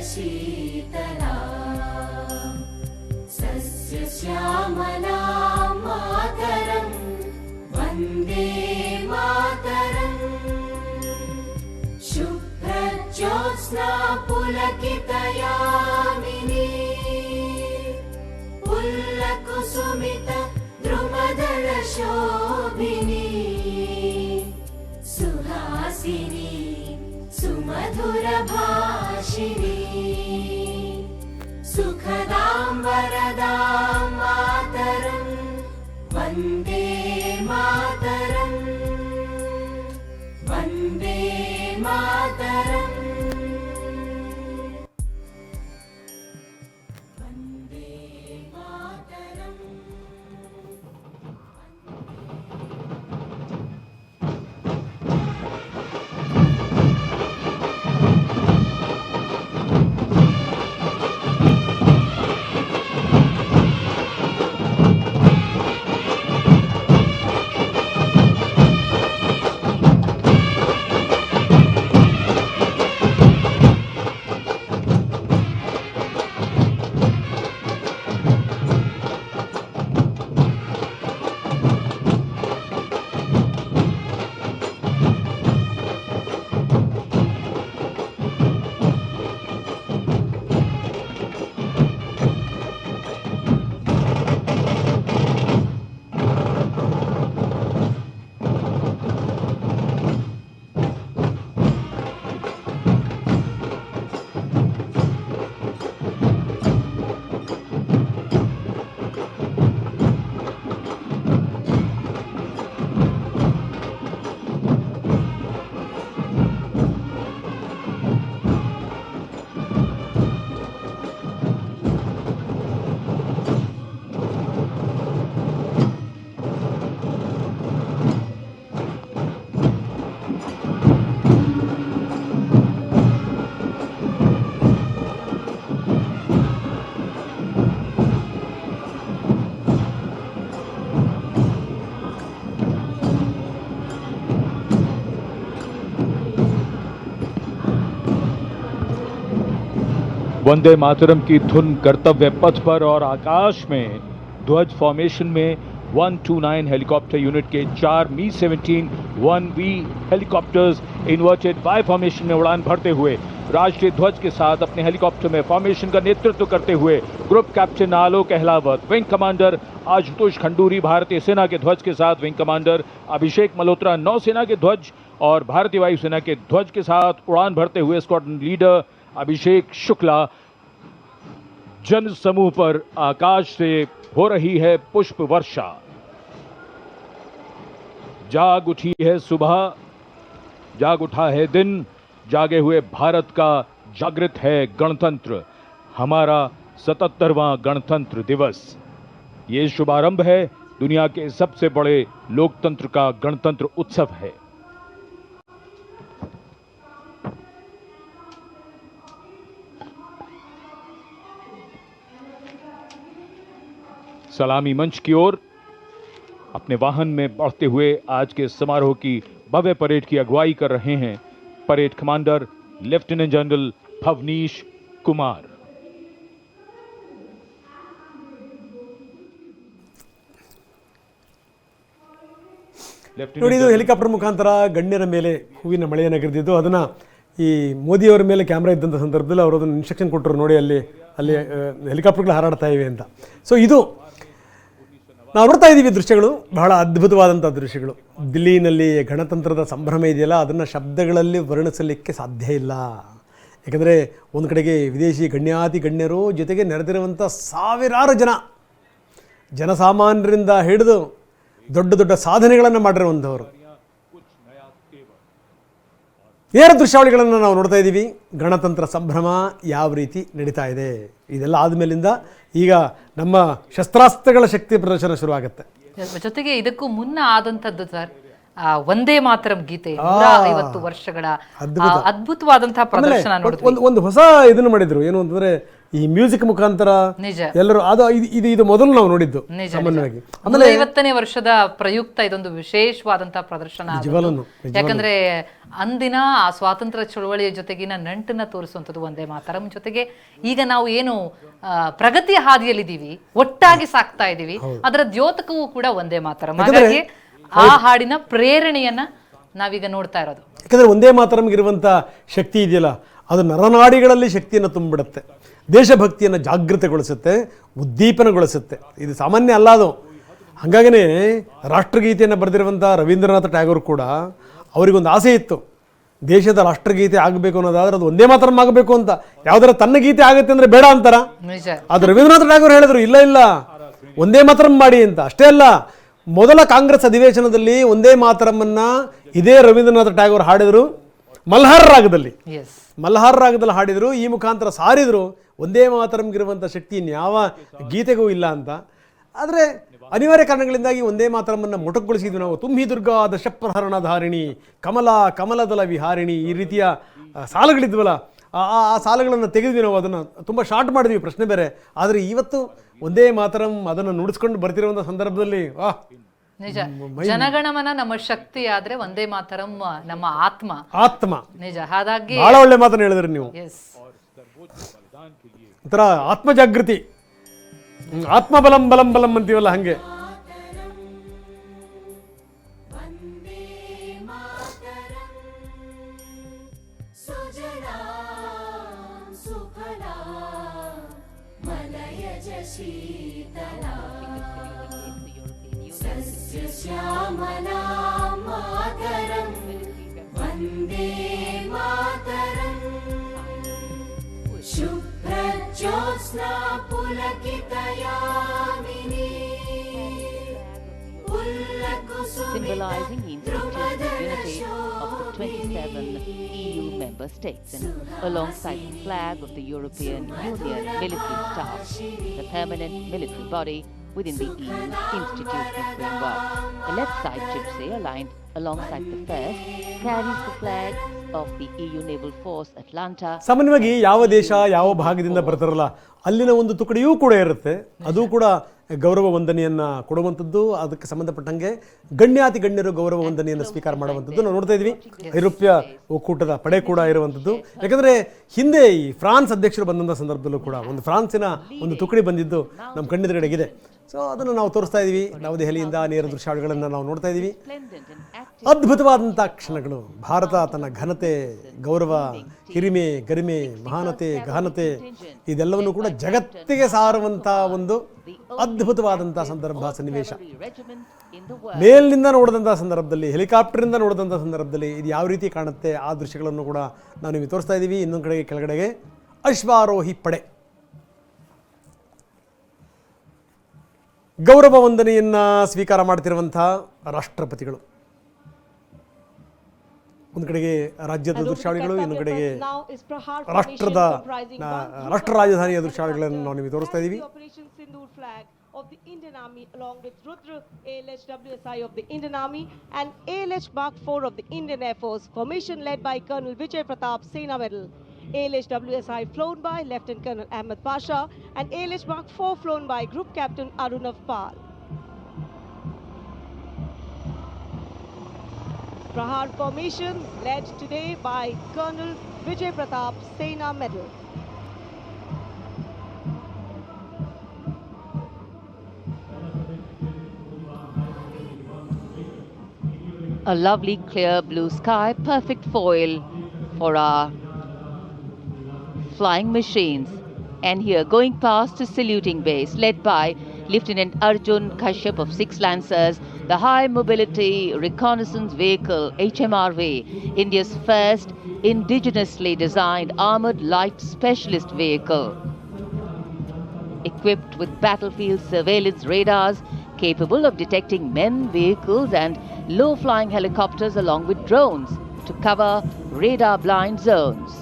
शीतला सस्य श्यामला मातरं वन्दे मातरं शुभ्रज्योत्स्ना पुलकितयामिनी पुल्लकुसुमित द्रुमदलशोभिनी सुहासिनी सुमधुरभाषिणी सुखदां वरदां मातरं वन्दे मातरं वन्दे मातरम् वंदे मातरम की धुन कर्तव्य पथ पर और आकाश में ध्वज फॉर्मेशन में 129 हेलीकॉप्टर यूनिट के 4 मी-17 1V helicopters inverted Y formation में उड़ान भरते हुए राष्ट्रीय ध्वज के साथ अपने हेलीकॉप्टर में फॉर्मेशन का नेतृत्व करते हुए ग्रुप कैप्टन आलोक अहलावत, विंग कमांडर आशुतोष खंडूरी भारतीय सेना के ध्वज के साथ विंग कमांडर अभिषेक मल्होत्रा नौसेना के ध्वज और भारतीय वायुसेना के ध्वज के साथ उड़ान भरते हुए स्क्वाड्रन लीडर अभिषेक शुक्ला। जन समूह पर आकाश से हो रही है पुष्प वर्षा। जाग उठी है सुबह, जाग उठा है दिन, जागे हुए भारत का जागृत है गणतंत्र, हमारा 77वां गणतंत्र दिवस। ये शुभारंभ है दुनिया के सबसे बड़े लोकतंत्र का गणतंत्र उत्सव है। सलामी मंच की ओर अपने वाहन में बढ़ते हुए आज के समारोह की भव्य परेड की अगुवाई कर रहे हैं parade commander lieutenant general Bhavnish Kumar. ನೋಡಿ, ಇದು ಹೆಲಿಕಾಪ್ಟರ್ ಮುಖಾಂತರ ಗಣ್ಯರ ಮೇಲೆ ಹೂವಿನ ಮಳೆಯನ್ನು ಕರೆದಿದ್ದು. ಅದನ್ನು ಈ ಮೋದಿಯವರ ಮೇಲೆ ಕ್ಯಾಮ್ರಾ ಇದ್ದಂಥ ಸಂದರ್ಭದಲ್ಲಿ ಅವರು ಅದನ್ನು ಇನ್ಸ್ಟ್ರಕ್ಷನ್ ಕೊಟ್ಟರು, ನೋಡಿ ಅಲ್ಲಿ ಹೆಲಿಕಾಪ್ಟರ್ಗಳು ಹಾರಾಡ್ತಾ ಇವೆ ಅಂತ. ಸೊ ಇದು ನಾವು ನೋಡ್ತಾ ಇದ್ದೀವಿ ದೃಶ್ಯಗಳು, ಬಹಳ ಅದ್ಭುತವಾದಂಥ ದೃಶ್ಯಗಳು. ದಿಲ್ಲಿನಲ್ಲಿ ಗಣತಂತ್ರದ ಸಂಭ್ರಮ ಇದೆಯಲ್ಲ, ಅದನ್ನು ಶಬ್ದಗಳಲ್ಲಿ ವರ್ಣಿಸಲಿಕ್ಕೆ ಸಾಧ್ಯ ಇಲ್ಲ. ಯಾಕಂದರೆ ಒಂದು ಕಡೆಗೆ ವಿದೇಶಿ ಗಣ್ಯಾತಿ ಗಣ್ಯರು, ಜೊತೆಗೆ ನೆರೆದಿರುವಂಥ ಸಾವಿರಾರು ಜನಸಾಮಾನ್ಯರಿಂದ ಹಿಡಿದು ದೊಡ್ಡ ದೊಡ್ಡ ಸಾಧನೆಗಳನ್ನು ಮಾಡಿರುವಂಥವರು. ನೇರ ದೃಶ್ಯಾವಳಿಗಳನ್ನು ನಾವು ನೋಡ್ತಾ ಇದ್ದೀವಿ. ಗಣತಂತ್ರ ಸಂಭ್ರಮ ಯಾವ ರೀತಿ ನಡೀತಾ ಇದೆ, ಇದೆಲ್ಲ ಆದಮೇಲಿಂದ ಈಗ ನಮ್ಮ ಶಸ್ತ್ರಾಸ್ತ್ರಗಳ ಶಕ್ತಿ ಪ್ರದರ್ಶನ ಶುರುವಾಗುತ್ತೆ. ಜೊತೆಗೆ ಇದಕ್ಕೂ ಮುನ್ನ ಆದಂಥದ್ದು ಸರ್ ಒಂದೇ ಮಾತರಂ ಗೀತೆ 150 ವರ್ಷಗಳ ಅದ್ಭುತವಾದಂತಹ ಪ್ರದರ್ಶನ ನೋಡಿದ್ವಿ. ಒಂದು ಹೊಸ ಇದನ್ನು ಮಾಡಿದ್ರು, ಏನು ಅಂತಂದ್ರೆ ಈ ಮ್ಯೂಸಿಕ್ ಮುಖಾಂತರ ನಿಜ ಎಲ್ಲರೂ ಇದು ಮೊದಲು ನಾವು ನೋಡಿದ್ದು ಸಾಮಾನ್ಯವಾಗಿ. 150ನೇ ವರ್ಷದ ಪ್ರಯುಕ್ತ ಇದೊಂದು ವಿಶೇಷವಾದಂತಹ ಪ್ರದರ್ಶನ. ಯಾಕಂದ್ರೆ ಅಂದಿನ ಆ ಸ್ವಾತಂತ್ರ್ಯ ಚಳವಳಿಯ ಜೊತೆಗಿನ ನಂಟನ್ನ ತೋರಿಸುವಂಥದ್ದು ಒಂದೇ ಮಾತರಂ. ಜೊತೆಗೆ ಈಗ ನಾವು ಏನು ಪ್ರಗತಿಯ ಹಾದಿಯಲ್ಲಿದ್ದೀವಿ, ಒಟ್ಟಾಗಿ ಸಾಕ್ತಾ ಇದ್ದೀವಿ, ಅದರ ದ್ಯೋತಕವೂ ಕೂಡ ಒಂದೇ ಮಾತರಂ. ಹಾಗಾಗಿ ಆ ಹಾಡಿನ ಪ್ರೇರಣೆಯನ್ನ ನಾವೀಗ ನೋಡ್ತಾ ಇರೋದು. ಯಾಕಂದ್ರೆ ಒಂದೇ ಮಾತರಂಗಿರುವಂಥ ಶಕ್ತಿ ಇದೆಯಲ್ಲ, ಅದು ನರನಾಡಿಗಳಲ್ಲಿ ಶಕ್ತಿಯನ್ನು ತುಂಬಿಡುತ್ತೆ, ದೇಶಭಕ್ತಿಯನ್ನು ಜಾಗೃತಗೊಳಿಸುತ್ತೆ, ಉದ್ದೀಪನಗೊಳಿಸುತ್ತೆ. ಇದು ಸಾಮಾನ್ಯ ಅಲ್ಲ ಅದು. ಹಾಗಾಗಿನೇ ರಾಷ್ಟ್ರಗೀತೆಯನ್ನು ಬರೆದಿರುವಂಥ ರವೀಂದ್ರನಾಥ ಟ್ಯಾಗೋರ್ ಕೂಡ ಅವರಿಗೊಂದು ಆಸೆ ಇತ್ತು, ದೇಶದ ರಾಷ್ಟ್ರಗೀತೆ ಆಗಬೇಕು ಅನ್ನೋದಾದ್ರೆ ಅದು ಒಂದೇ ಮಾತರಂ ಆಗಬೇಕು ಅಂತ. ಯಾವ್ದಾರ ತನ್ನ ಗೀತೆ ಆಗುತ್ತೆ ಅಂದ್ರೆ ಬೇಡ ಅಂತಾರ. ಅದು ರವೀಂದ್ರನಾಥ ಟ್ಯಾಗೋರ್ ಹೇಳಿದ್ರು, ಇಲ್ಲ ಒಂದೇ ಮಾತರಂ ಮಾಡಿ ಅಂತ. ಅಷ್ಟೇ ಅಲ್ಲ, ಮೊದಲ ಕಾಂಗ್ರೆಸ್ ಅಧಿವೇಶನದಲ್ಲಿ ಒಂದೇ ಮಾತರಮನ್ನ ಇದೇ ರವೀಂದ್ರನಾಥ ಟ್ಯಾಗೋರ್ ಹಾಡಿದರು, ಮಲ್ಹಾರ್ ರಾಗದಲ್ಲಿ ಹಾಡಿದರು. ಈ ಮುಖಾಂತರ ಸಾರಿದ್ರು ಒಂದೇ ಮಾತರಂಗಿರುವಂಥ ಶಕ್ತಿ ಇನ್ಯಾವ ಗೀತೆಗೂ ಇಲ್ಲ ಅಂತ. ಆದರೆ ಅನಿವಾರ್ಯ ಕಾರಣಗಳಿಂದಾಗಿ ಒಂದೇ ಮಾತರಮನ್ನು ಮೊಟಕುಗೊಳಿಸಿದ್ವಿ ನಾವು. ತುಂಬಿ ದುರ್ಗಾ ದಶಪ್ರಹರಣ ಧಾರಿಣಿ ಕಮಲದಲ ವಿಹಾರಿಣಿ, ಈ ರೀತಿಯ ಸಾಲುಗಳಿದ್ವಲ್ಲ, ಆ ಸಾಲುಗಳನ್ನು ತೆಗೆದ್ವಿ ನಾವು. ಅದನ್ನು ತುಂಬ ಶಾರ್ಟ್ ಮಾಡಿದ್ವಿ, ಪ್ರಶ್ನೆ ಬೇರೆ. ಆದರೆ ಇವತ್ತು ಒಂದೇ ಮಾತರಂ ಅದನ್ನು ನುಡಿಸ್ಕೊಂಡು ಬರ್ತಿರುವಂಥ ಸಂದರ್ಭದಲ್ಲಿ ನಿಜ ಜನಗಣಮನ ನಮ್ಮ ಶಕ್ತಿ ಆದ್ರೆ ಒಂದೇ ಮಾತರಂ ನಮ್ಮ ಆತ್ಮ ನಿಜ. ಹಾಗಾಗಿ ಬಹಳ ಒಳ್ಳೆ ಮಾತನ್ನು ಹೇಳಿದ್ರಿ ನೀವು. ಒಂಥರ ಆತ್ಮ ಜಾಗೃತಿ, ಆತ್ಮ ಬಲಂ ಬಲಂ ಬಲಂ ಅಂತೀವಲ್ಲ ಹಂಗೆ. श्यामला मातरं वन्दे मातरं शुभ्रज्योत्स्ना पुलकितयामिनी symbolizing the institutional unity of the 27 EU member states, and alongside the flag of the European Union military staff, the permanent military body within the EU institutional framework. The left side gypsy, aligned alongside the first, carries the flag of the EU Naval Force Atlanta. ಸಾಮಾನ್ಯವಾಗಿ ಯಾವ ದೇಶ ಯಾವ ಭಾಗದಿಂದ ಬರ್ತಾರಲ್ಲ ಅಲ್ಲಿನ ಒಂದು ತುಕಡಿಯೂ ಕೂಡ ಇರುತ್ತೆ. ಅದು ಕೂಡ ಗೌರವ ವಂದನೆಯನ್ನು ಕೊಡುವಂಥದ್ದು. ಅದಕ್ಕೆ ಸಂಬಂಧಪಟ್ಟಂಗೆ ಗಣ್ಯಾತಿ ಗಣ್ಯರು ಗೌರವ ವಂದನೆಯನ್ನು ಸ್ವೀಕಾರ ಮಾಡುವಂಥದ್ದು ನಾವು ನೋಡ್ತಾ ಇದ್ವಿ. ಐರೋಪ್ಯ ಒಕ್ಕೂಟದ ಪಡೆ ಕೂಡ ಇರುವಂಥದ್ದು. ಯಾಕಂದರೆ ಹಿಂದೆ ಈ ಫ್ರಾನ್ಸ್ ಅಧ್ಯಕ್ಷರು ಬಂದಂಥ ಸಂದರ್ಭದಲ್ಲೂ ಕೂಡ ಒಂದು ಫ್ರಾನ್ಸಿನ ಒಂದು ತುಕಡಿ ಬಂದಿದ್ದು ನಮ್ಮ ಕಣ್ಣೆದುರುಗಡೆಗಿದೆ. ಸೊ ಅದನ್ನು ನಾವು ತೋರಿಸ್ತಾ ಇದ್ದೀವಿ. ನವದೆಹಲಿಯಿಂದ ನೇರ ದೃಶ್ಯಾವಳಿಗಳನ್ನು ನಾವು ನೋಡ್ತಾ ಇದ್ದೀವಿ. ಅದ್ಭುತವಾದಂಥ ಕ್ಷಣಗಳು. ಭಾರತ ತನ್ನ ಘನತೆ, ಗೌರವ, ಹಿರಿಮೆ, ಗರಿಮೆ, ಮಹಾನತೆ, ಗಹನತೆ ಇದೆಲ್ಲವನ್ನು ಕೂಡ ಜಗತ್ತಿಗೆ ಸಾರುವಂಥ ಒಂದು ಅದ್ಭುತವಾದಂಥ ಸಂದರ್ಭ, ಸನ್ನಿವೇಶ. ಮೇಲಿನಿಂದ ನೋಡಿದಂಥ ಸಂದರ್ಭದಲ್ಲಿ, ಹೆಲಿಕಾಪ್ಟರಿಂದ ನೋಡಿದಂಥ ಸಂದರ್ಭದಲ್ಲಿ ಇದು ಯಾವ ರೀತಿ ಕಾಣುತ್ತೆ ಆ ದೃಶ್ಯಗಳನ್ನು ಕೂಡ ನಾವು ನಿಮಗೆ ತೋರಿಸ್ತಾ ಇದ್ದೀವಿ. ಇನ್ನೊಂದು ಕಡೆಗೆ ಕೆಳಗಡೆಗೆ ಅಶ್ವಾರೋಹಿ ಪಡೆ ಗೌರವ ವಂದನೆಯನ್ನು ಸ್ವೀಕಾರ ಮಾಡ್ತಿರುವಂಥ ರಾಷ್ಟ್ರಪತಿಗಳು. ಒಂದು ಕಡೆಗೆ ರಾಜ್ಯದ ದೃಶ್ಯಾವಳಿಗಳು, ಇನ್ನೊಂದು ಕಡೆಗೆ ರಾಷ್ಟ್ರ ರಾಜಧಾನಿಯ ದೃಶ್ಯಾವಳಿಗಳನ್ನು ನಾವು ನಿಮಗೆ ತೋರಿಸ್ತಾ ಇದ್ದೀವಿ. of the Indian Army along with Rudra ALH WSI of the Indian Army and ALH Mark 4 of the Indian Air Force, formation led by Colonel Vijay Pratap Sena Medal. ALH WSI flown by Lieutenant Colonel Ahmed Pasha and ALH Mark 4 flown by Group Captain Arunav Pal. Prahar formation led today by Colonel Vijay Pratap Sena Medal. A lovely clear blue sky, perfect foil for our flying machines. And here going past the saluting base led by Lieutenant Arjun Kashyap of 6 Lancers, the High Mobility Reconnaissance Vehicle HMRV, India's first indigenously designed armoured light specialist vehicle. Equipped with battlefield surveillance radars, capable of detecting men, vehicles and low-flying helicopters along with drones to cover radar-blind zones.